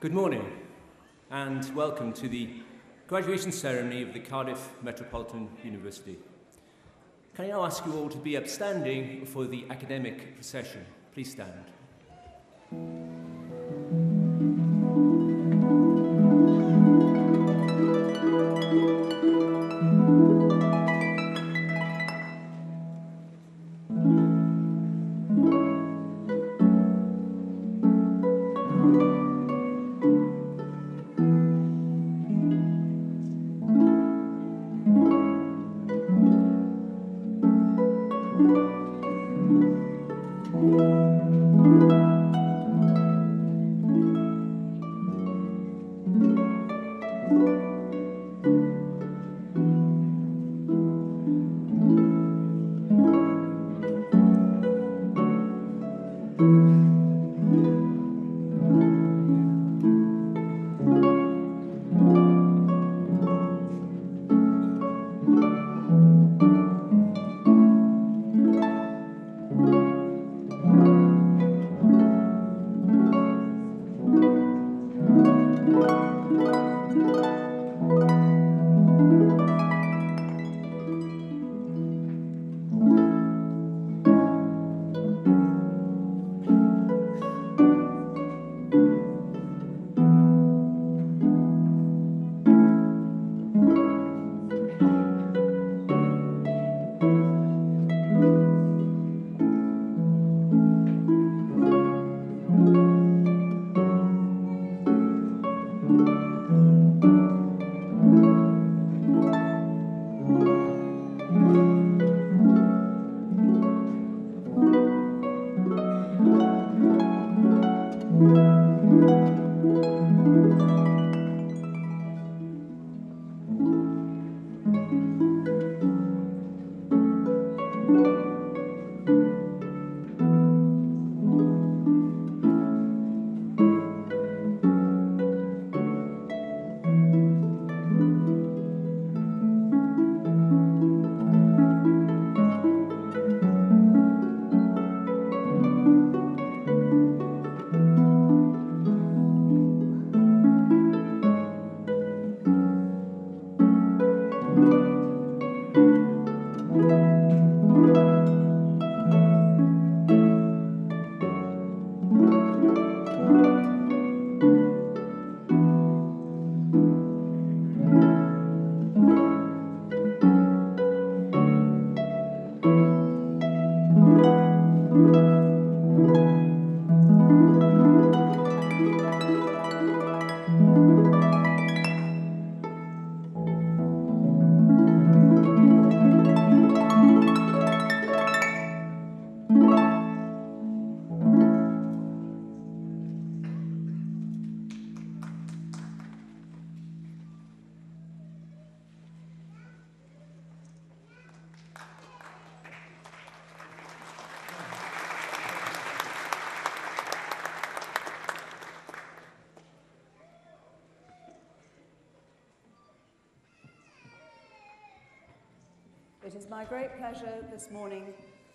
Good morning and welcome to the graduation ceremony of the Cardiff Metropolitan University. Can I now ask you all to be upstanding for the academic procession? Please stand. It is my great pleasure this morning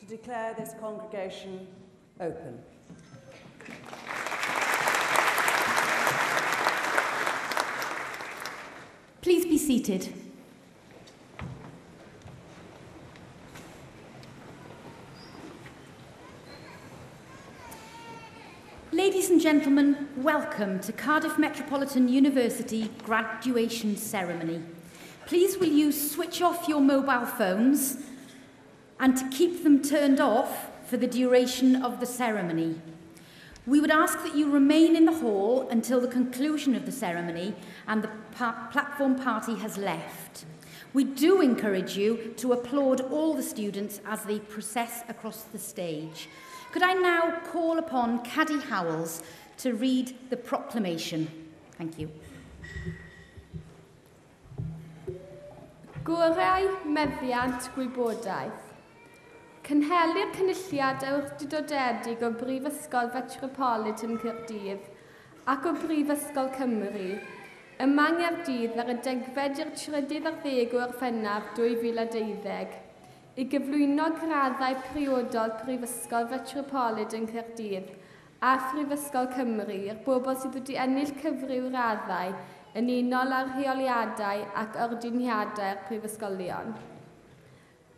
to declare this congregation open. Please be seated. Ladies and gentlemen, welcome to Cardiff Metropolitan University graduation ceremony. Please will you switch off your mobile phones and to keep them turned off for the duration of the ceremony. We would ask that you remain in the hall until the conclusion of the ceremony and the platform party has left. We do encourage you to applaud all the students as they process across the stage. Could I now call upon Caddy Howells to read the proclamation? Thank you. Gorau meddiant gwybodaeth. Cynhelir cynulliad awdurdodedig o Brifysgol Metropolitan Caerdydd ac o Brifysgol Cymru yma Nghaerdydd ar y 13 o Orffennaf 2012 i gyflwyno graddau priodol Brifysgol Metropolitan Caerdydd a Phrifysgol Cymru i'r bobl sydd wedi ennill cyfryw raddau yn unol â'r rheoliadau ac ordiniadau'r prifysgolion.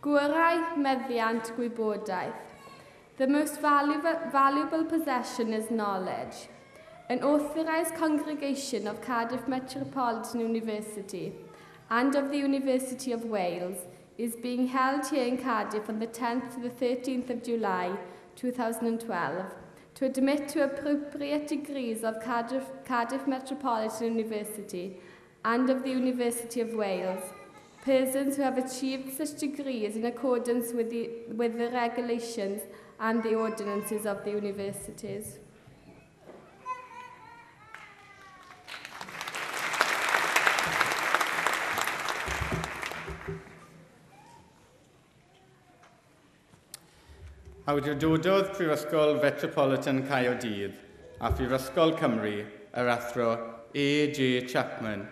Gwrau, meddiant, gwybodaeth. The most valuable possession is knowledge. An authorised congregation of Cardiff Metropolitan University and of the University of Wales is being held here in Cardiff on the 10th to the 13th of July 2012 to admit to appropriate degrees of Cardiff Metropolitan University and of the University of Wales, persons who have achieved such degrees in accordance with the regulations and the ordinances of the universities. Awdurdododd Prifysgol Metropolitan Caerdydd a Phrifysgol Cymru yr athro A.J. Chapman,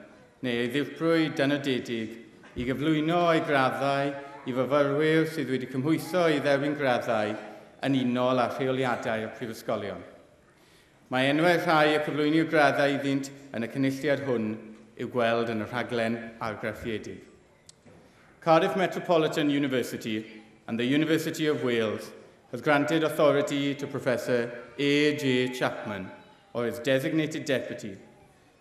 neu ei ddiwrprwy dynodedig i gyflwyno ei graddau i fyfyrwyr sydd wedi cymhwyso i ddewin graddau yn unol â rheoliadau y prifysgolion. Mae enwau rhai y cyflwyni'r graddau iddynt yn y cynulliad hwn i'w gweld yn y rhaglen argraffiedig. Cardiff Metropolitan University and the University of Wales has granted authority to Professor A.J. Chapman, or his designated deputy,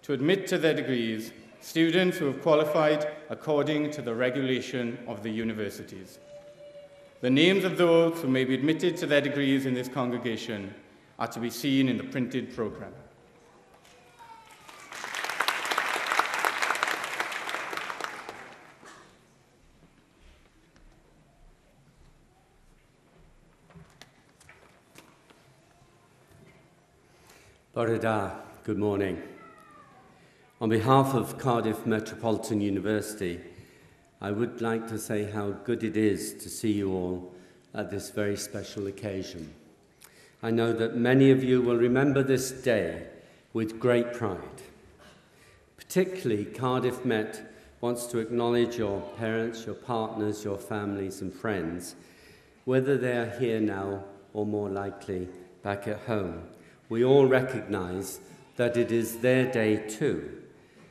to admit to their degrees students who have qualified according to the regulation of the universities. The names of those who may be admitted to their degrees in this congregation are to be seen in the printed programme. Bore da, good morning. On behalf of Cardiff Metropolitan University, I would like to say how good it is to see you all at this very special occasion. I know that many of you will remember this day with great pride. Particularly, Cardiff Met wants to acknowledge your parents, your partners, your families and friends, whether they are here now or more likely back at home. We all recognise that it is their day too.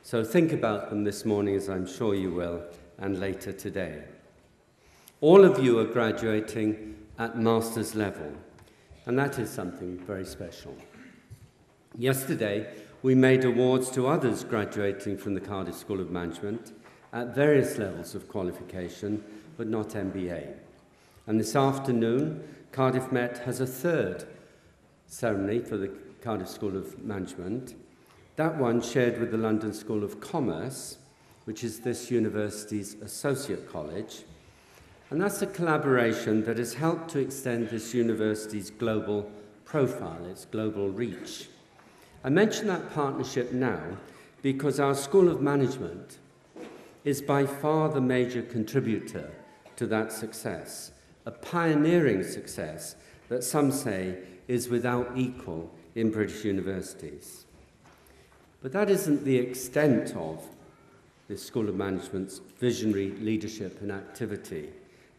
So think about them this morning, as I'm sure you will, and later today. All of you are graduating at master's level, and that is something very special. Yesterday, we made awards to others graduating from the Cardiff School of Management at various levels of qualification, but not MBA. And this afternoon, Cardiff Met has a third ceremony for the Cardiff School of Management. That one shared with the London School of Commerce, which is this university's associate college. And that's a collaboration that has helped to extend this university's global profile, its global reach. I mention that partnership now because our School of Management is by far the major contributor to that success, a pioneering success that some say is without equal in British universities. But that isn't the extent of this School of Management's visionary leadership and activity.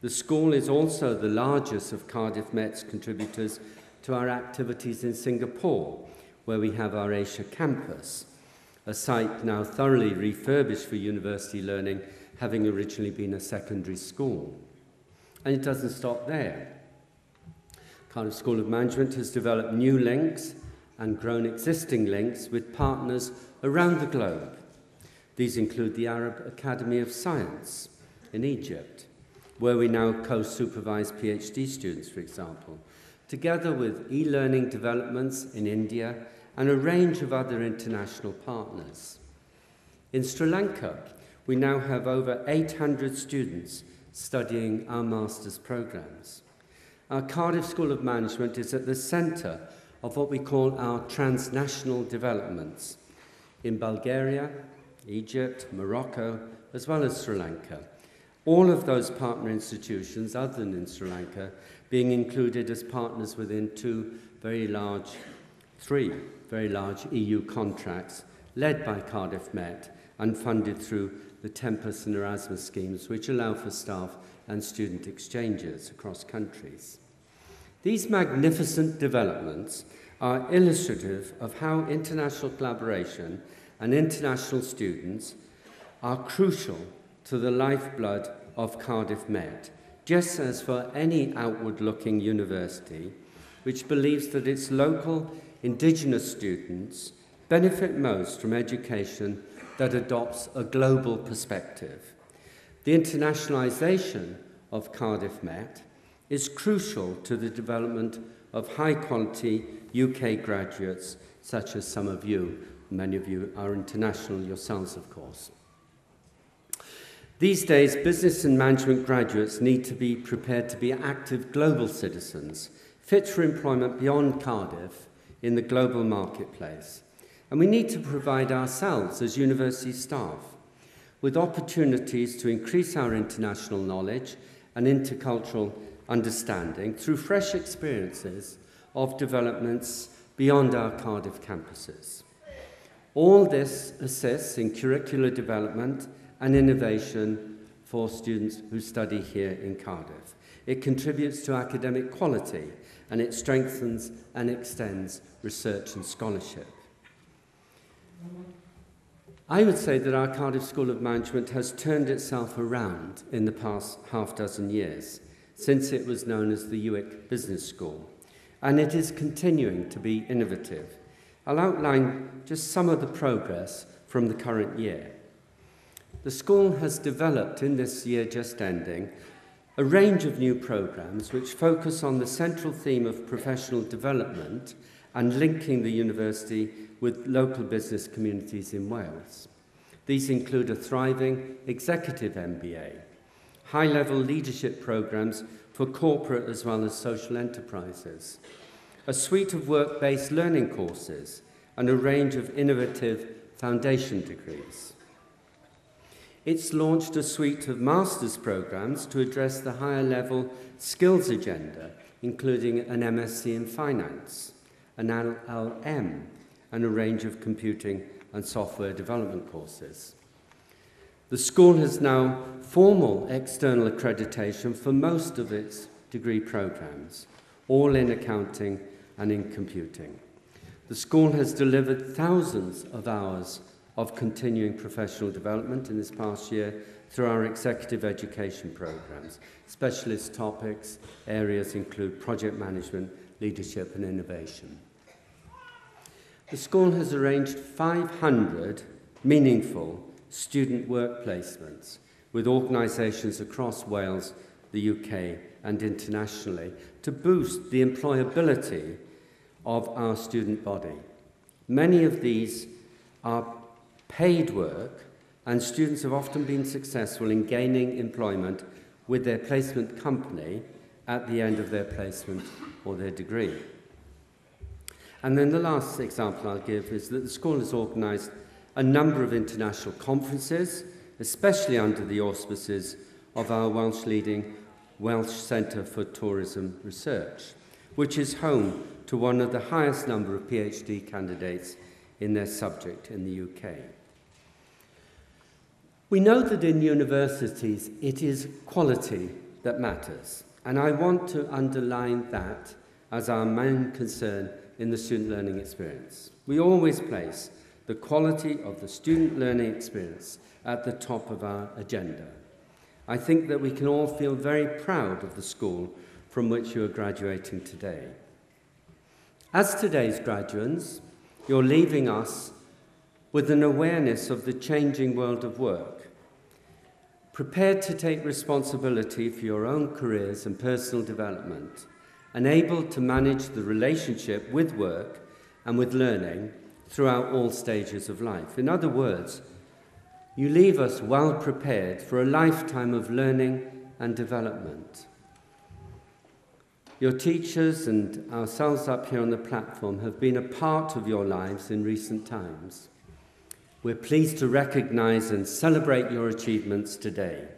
The school is also the largest of Cardiff Met's contributors to our activities in Singapore, where we have our Asia campus, a site now thoroughly refurbished for university learning, having originally been a secondary school. And it doesn't stop there. Cardiff School of Management has developed new links and grown existing links with partners around the globe. These include the Arab Academy of Science in Egypt, where we now co-supervise PhD students, for example, together with e-learning developments in India and a range of other international partners. In Sri Lanka, we now have over 800 students studying our master's programs. Our Cardiff School of Management is at the centre of what we call our transnational developments in Bulgaria, Egypt, Morocco, as well as Sri Lanka. All of those partner institutions, other than in Sri Lanka, being included as partners within three very large EU contracts led by Cardiff Met and funded through the Tempus and Erasmus schemes, which allow for staff and student exchanges across countries. These magnificent developments are illustrative of how international collaboration and international students are crucial to the lifeblood of Cardiff Met, just as for any outward-looking university which believes that its local Indigenous students benefit most from education that adopts a global perspective. The internationalisation of Cardiff Met is crucial to the development of high-quality UK graduates, such as some of you. Many of you are international yourselves, of course. These days, business and management graduates need to be prepared to be active global citizens, fit for employment beyond Cardiff in the global marketplace. And we need to provide ourselves as university staff with opportunities to increase our international knowledge and intercultural understanding through fresh experiences of developments beyond our Cardiff campuses. All this assists in curricular development and innovation for students who study here in Cardiff. It contributes to academic quality, and it strengthens and extends research and scholarship. I would say that our Cardiff School of Management has turned itself around in the past half-dozen years, since it was known as the UIC Business School, and it is continuing to be innovative. I'll outline just some of the progress from the current year. The school has developed in this year just ending a range of new programs which focus on the central theme of professional development and linking the university with local business communities in Wales. These include a thriving executive MBA, high-level leadership programs for corporate as well as social enterprises, a suite of work-based learning courses, and a range of innovative foundation degrees. It's launched a suite of master's programs to address the higher-level skills agenda, including an MSc in finance, an LLM, and a range of computing and software development courses. The school has now formal external accreditation for most of its degree programs, all in accounting and in computing. The school has delivered thousands of hours of continuing professional development in this past year through our executive education programs. Specialist topics areas include project management, leadership and innovation. The school has arranged 500 meaningful student work placements with organisations across Wales, the UK and internationally to boost the employability of our student body. Many of these are paid work, and students have often been successful in gaining employment with their placement company at the end of their placement or their degree. And then the last example I'll give is that the school has organised a number of international conferences, especially under the auspices of our Welsh-leading Welsh Centre for Tourism Research, which is home to one of the highest number of PhD candidates in their subject in the UK. We know that in universities it is quality that matters, and I want to underline that as our main concern in the student learning experience. We always place the quality of the student learning experience at the top of our agenda. I think that we can all feel very proud of the school from which you are graduating today. As today's graduates, you're leaving us with an awareness of the changing world of work, prepared to take responsibility for your own careers and personal development, and able to manage the relationship with work and with learning throughout all stages of life. In other words, you leave us well prepared for a lifetime of learning and development. Your teachers and ourselves up here on the platform have been a part of your lives in recent times. We're pleased to recognise and celebrate your achievements today,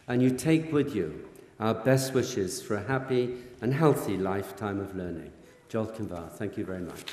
and you take with you our best wishes for a happy and healthy lifetime of learning. Joel Kinvar, thank you very much.